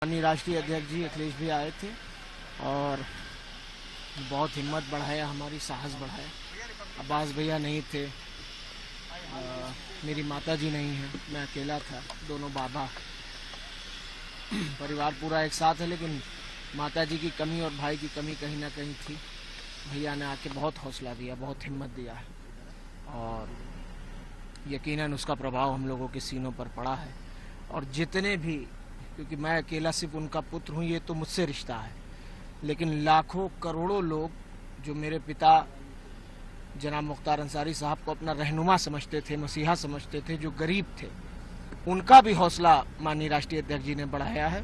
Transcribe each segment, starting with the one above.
माननीय राष्ट्रीय अध्यक्ष जी अखिलेश भी आए थे और बहुत हिम्मत बढ़ाया, हमारी साहस बढ़ाया। अब्बास भैया नहीं थे, मेरी माता जी नहीं है, मैं अकेला था, दोनों बाबा, परिवार पूरा एक साथ है, लेकिन माता जी की कमी और भाई की कमी कहीं ना कहीं थी। भैया ने आके बहुत हौसला दिया, बहुत हिम्मत दिया है और यकीनन उसका प्रभाव हम लोगों के सीनों पर पड़ा है। और जितने भी, क्योंकि मैं अकेला सिर्फ उनका पुत्र हूँ, ये तो मुझसे रिश्ता है, लेकिन लाखों करोड़ों लोग जो मेरे पिता जनाब मुख्तार अंसारी साहब को अपना रहनुमा समझते थे, मसीहा समझते थे, जो गरीब थे, उनका भी हौसला माननीय राष्ट्रीय अध्यक्ष जी ने बढ़ाया है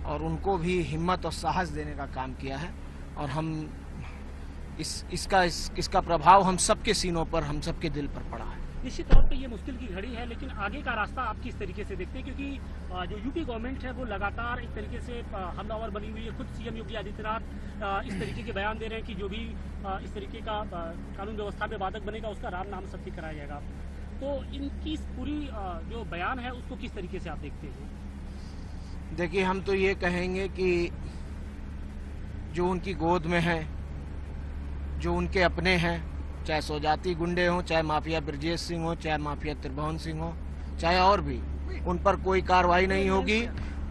और उनको भी हिम्मत और साहस देने का काम किया है। और हम इसका प्रभाव हम सबके सीनों पर, हम सबके दिल पर पड़ा है। निश्चित तौर पे ये मुश्किल की घड़ी है, लेकिन आगे का रास्ता आप किस तरीके से देखते हैं? क्योंकि जो यूपी गवर्नमेंट है वो लगातार एक तरीके से हमलावर बनी हुई है। खुद सीएम योगी आदित्यनाथ इस तरीके के बयान दे रहे हैं कि जो भी इस तरीके का कानून व्यवस्था में बाधक बनेगा उसका राम नाम सत्य कराया जाएगा। तो इनकी पूरी जो बयान है उसको किस तरीके से आप देखते हैं? देखिए, हम तो ये कहेंगे कि जो उनकी गोद में है, जो उनके अपने हैं, चाहे सौजाती गुंडे हों, चाहे माफिया ब्रजेश सिंह हो, चाहे माफिया त्रिभुवन सिंह हो, चाहे और भी, उन पर कोई कार्रवाई नहीं होगी।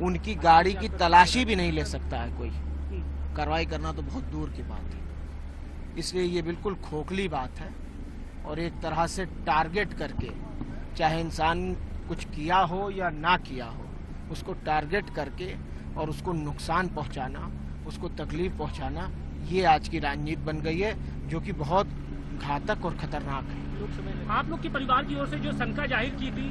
उनकी गाड़ी की तलाशी भी नहीं ले सकता है कोई। कार्रवाई करना तो बहुत दूर की बात है। इसलिए ये बिल्कुल खोखली बात है और एक तरह से टारगेट करके, चाहे इंसान कुछ किया हो या ना किया हो, उसको टारगेट करके और उसको नुकसान पहुंचाना, उसको तकलीफ पहुंचाना, ये आज की राजनीति बन गई है, जो कि बहुत घातक और खतरनाक है। आप लोग के परिवार की ओर से जो शंका जाहिर की थी,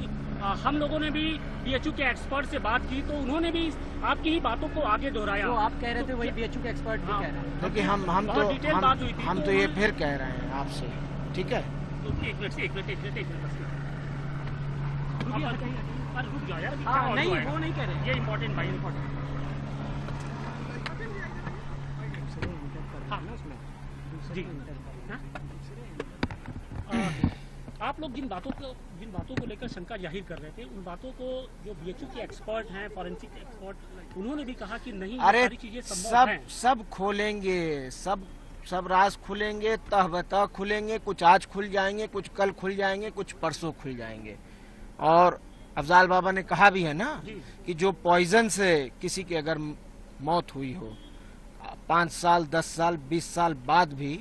हम लोगों ने भी बीएचयू के एक्सपर्ट से बात की, तो उन्होंने भी आपकी ही बातों को आगे दोहराया। तो आप कह रहे थे वही बीएचयू के एक्सपर्ट भी कह रहे हैं। देखिए, हम तो ये फिर कह रहे हैं आपसे, ठीक है? एक मिनट रुक जाओ यार। नहीं, वो नहीं कह रहे, ये इम्पोर्टेंट भाई, इम्पोर्टेंट। जी आप लोग जिन बातों को लेकर शंका जाहिर कर रहे थे, उन बातों को जो बीएचयू के एक्सपर्ट हैं, फॉरेंसिक एक्सपर्ट, उन्होंने भी कहा कि नहीं, अरे सारी चीजें संभव हैं। सब खोलेंगे, सब राज खुलेंगे, तह बतह खुलेंगे। कुछ आज खुल जाएंगे, कुछ कल खुल जाएंगे, कुछ परसों खुल जाएंगे। और अफजाल बाबा ने कहा भी है ना कि जो पॉइजन से किसी की अगर मौत हुई हो, 5 साल, 10 साल, 20 साल बाद भी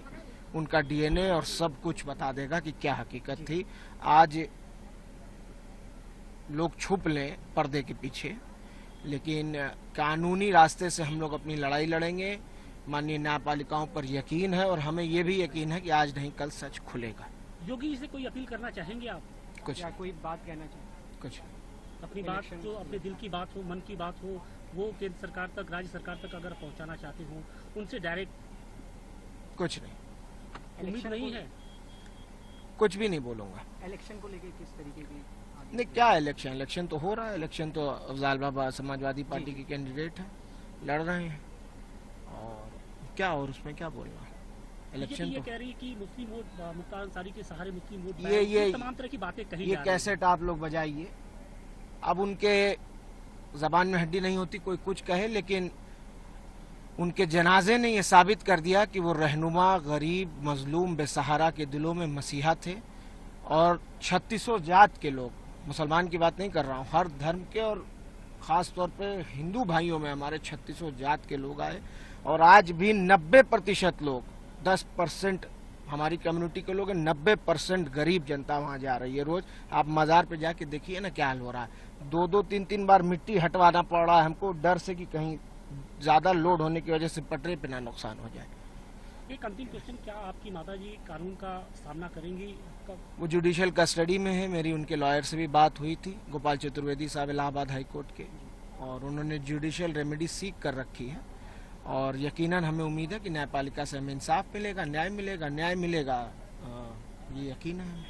उनका डीएनए और सब कुछ बता देगा कि क्या हकीकत थी। आज लोग छुप लें पर्दे के पीछे, लेकिन कानूनी रास्ते से हम लोग अपनी लड़ाई लड़ेंगे। माननीय न्यायपालिकाओं पर यकीन है और हमें ये भी यकीन है कि आज नहीं कल सच खुलेगा। योगी जी से कोई अपील करना चाहेंगे आप? कुछ या कोई बात कहना चाहिए? कुछ अपनी बात, जो अपने दिल की बात हो, मन की बात हो, वो केंद्र सरकार तक, राज्य सरकार तक अगर पहुंचाना चाहते हो, उनसे डायरेक्ट? कुछ नहीं, उम्मीद नहीं है? कुछ भी नहीं बोलूंगा। इलेक्शन को लेके किस तरीके की? नहीं, क्या इलेक्शन तो हो रहा है। इलेक्शन तो अफजाल बाबा समाजवादी पार्टी के कैंडिडेट हैं, लड़ रहे हैं, और क्या, और उसमें क्या बोलना। इलेक्शन ये तो कह रही है कि मुस्लिम वोट, मुख्तार अंसारी के सहारे मुस्लिम वोट, ये तमाम तरह की बातें कही ये जा रही हैं। कैसेट आप लोग बजाइए। अब उनके जबान में हड्डी नहीं होती, कोई कुछ कहे, लेकिन उनके जनाजे ने ये साबित कर दिया कि वो रहनुमा, गरीब, मजलूम, बेसहारा के दिलों में मसीहा थे। और 3600 जात के लोग, मुसलमान की बात नहीं कर रहा हूँ, हर धर्म के, और ख़ास तौर पे हिंदू भाइयों में हमारे 3600 जात के लोग आए। और आज भी 90% लोग, 10% हमारी कम्युनिटी के लोग हैं, 90% गरीब जनता वहाँ जा रही है रोज। आप मज़ार पे जाके देखिए ना क्या हाल हो रहा है। 2-2, 3-3 बार मिट्टी हटवाना पड़ रहा है हमको, डर से कि कहीं ज्यादा लोड होने की वजह से पटरे पे ना नुकसान हो जाए। एक अंतिम क्वेश्चन, क्या आपकी माताजी कानून का सामना करेंगी? वो जुडिशियल कस्टडी में है मेरी। उनके लॉयर से भी बात हुई थी, गोपाल चतुर्वेदी साहब इलाहाबाद हाई कोर्ट के, और उन्होंने जुडिशियल रेमेडी सीख कर रखी है। और यकीनन हमें उम्मीद है कि न्यायपालिका से हमें इंसाफ मिलेगा, न्याय मिलेगा, ये यकीन है हमें।